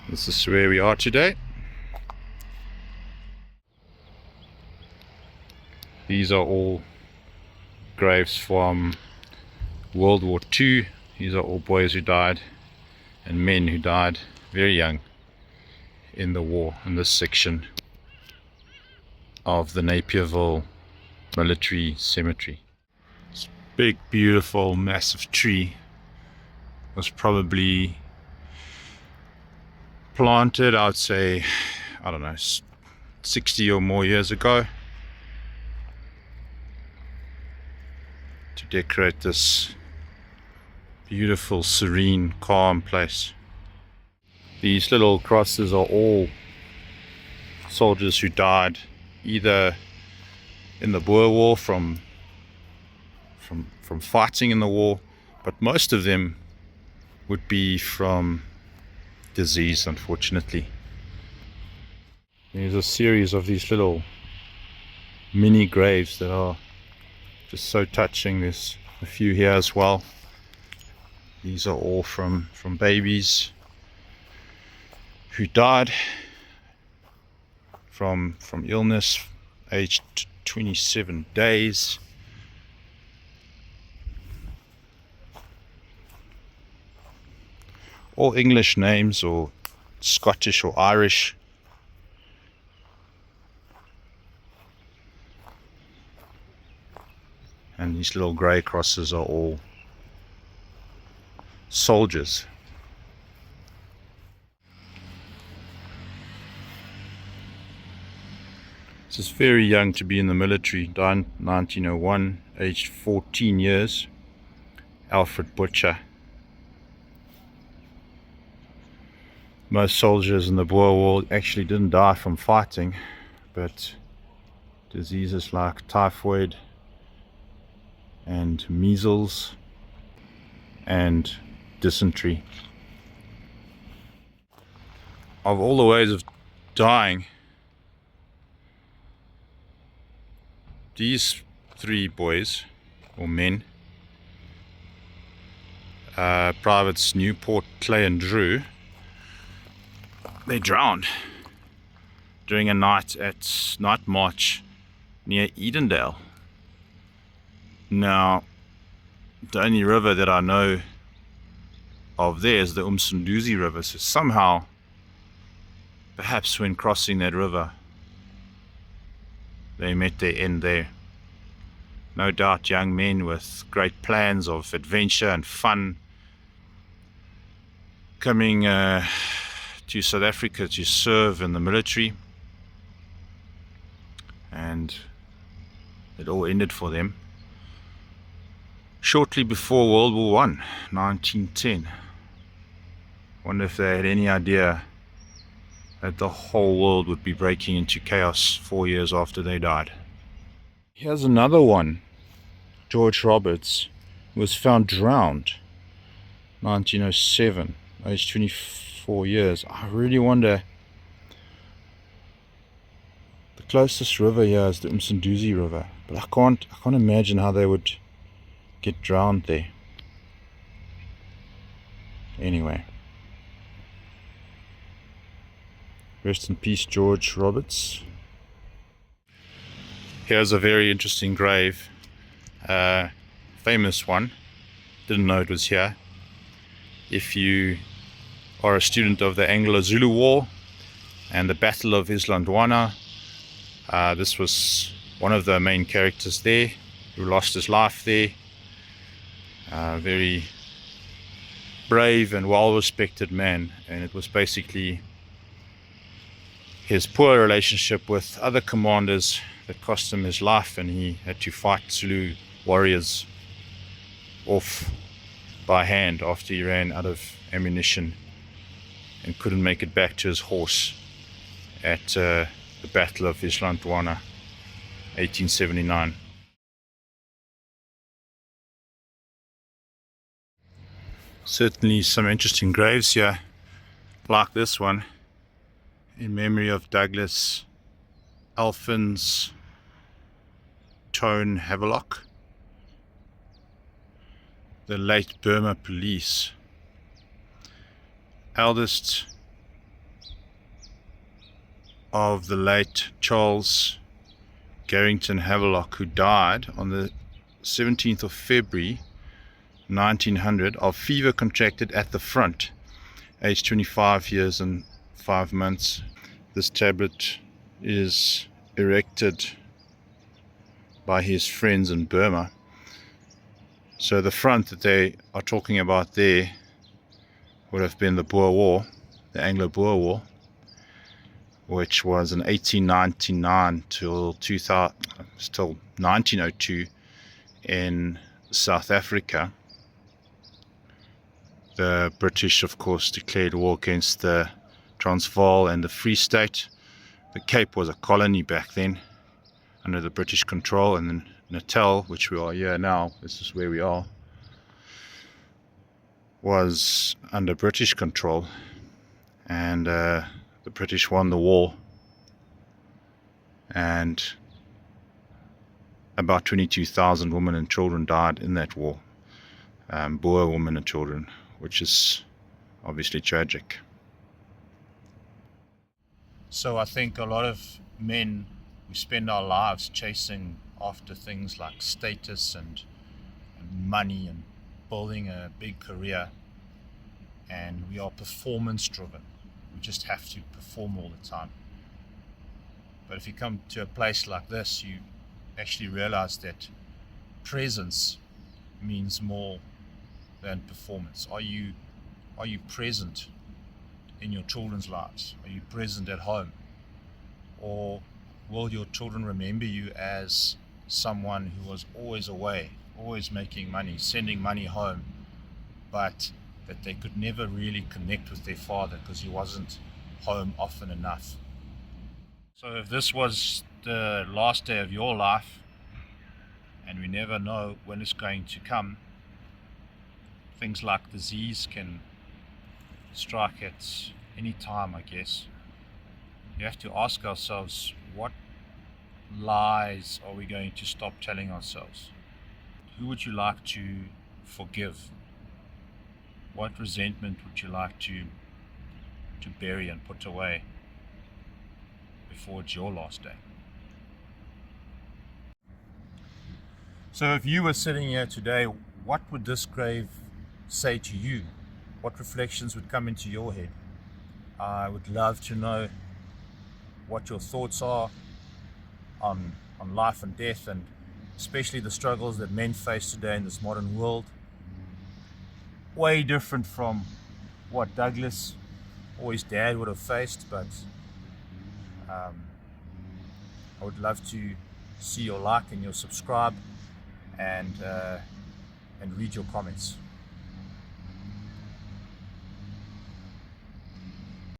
This is where we are today. These are all graves from World War II. These are all boys who died and men who died very young in the war in this section of the Napier Military Cemetery. This big, beautiful, massive tree was probably planted, I would say, I don't know, 60 or more years ago to decorate this beautiful, serene, calm place. These little crosses are all soldiers who died either in the Boer War from fighting in the war, but most of them would be from disease, unfortunately. There's a series of these little mini graves that are just so touching. There's a few here as well. These are all from babies who died from illness, aged 27 days. All English names or Scottish or Irish. And these little grey crosses are all soldiers. This is very young to be in the military. Died in 1901, aged 14 years. Alfred Butcher. Most soldiers in the Boer War actually didn't die from fighting, but diseases like typhoid and measles and dysentery. Of all the ways of dying, these three boys or men, Privates Newport, Clay and Drew, they drowned during a night march near Edendale. Now, the only river that I know of there is the Umsunduzi River, so somehow, perhaps when crossing that river, they met their end there. No doubt young men with great plans of adventure and fun coming to South Africa to serve in the military, and it all ended for them shortly before World War I, 1910. Wonder if they had any idea that the whole world would be breaking into chaos 4 years after they died. Here's another one. George Roberts was found drowned 1907, aged 24 years. I really wonder, the closest river here is the Umsunduzi River, but I can't imagine how they would get drowned there. Anyway, rest in peace, George Roberts. Here's a very interesting grave, famous one. Didn't know it was here. If you are a student of the Anglo-Zulu War and the Battle of Islandwana, this was one of the main characters there who lost his life there. Very brave and well-respected man, and it was basically his poor relationship with other commanders that cost him his life, and he had to fight Zulu warriors off by hand after he ran out of ammunition and couldn't make it back to his horse at the Battle of Islandwana, 1879. Certainly some interesting graves here, like this one, in memory of Douglas Alphonse Tone Havelock, the late Burma police eldest of the late Charles Garrington Havelock, who died on the 17th of February 1900 of fever contracted at the front, aged 25 years and 5 months. This tablet is erected by his friends in Burma. So the front that they are talking about there would have been the Boer War, the Anglo-Boer War, which was in 1899 till 1902 in South Africa. The British, of course, declared war against the Transvaal and the Free State. The Cape was a colony back then, under the British control, and then Natal, which we are here now, this is where we are, was under British control, and the British won the war, and about 22,000 women and children died in that war, Boer women and children, which is obviously tragic. So I think a lot of men, we spend our lives chasing after things like status and money and building a big career, and we are performance driven. We just have to perform all the time. But if you come to a place like this, you actually realize that presence means more than performance. Are you present in your children's lives? Are you present at home? Or will your children remember you as someone who was always away, always making money, sending money home, but that they could never really connect with their father because he wasn't home often enough? So if this was the last day of your life, and we never know when it's going to come, things like disease can strike at any time, I guess. You have to ask ourselves, what lies are we going to stop telling ourselves? Who would you like to forgive? What resentment would you like to bury and put away before it's your last day? So if you were sitting here today, what would this grave say to you? What reflections would come into your head? I would love to know what your thoughts are on life and death, and especially the struggles that men face today in this modern world. Way different from what Douglas or his dad would have faced, but I would love to see your like and your subscribe and read your comments.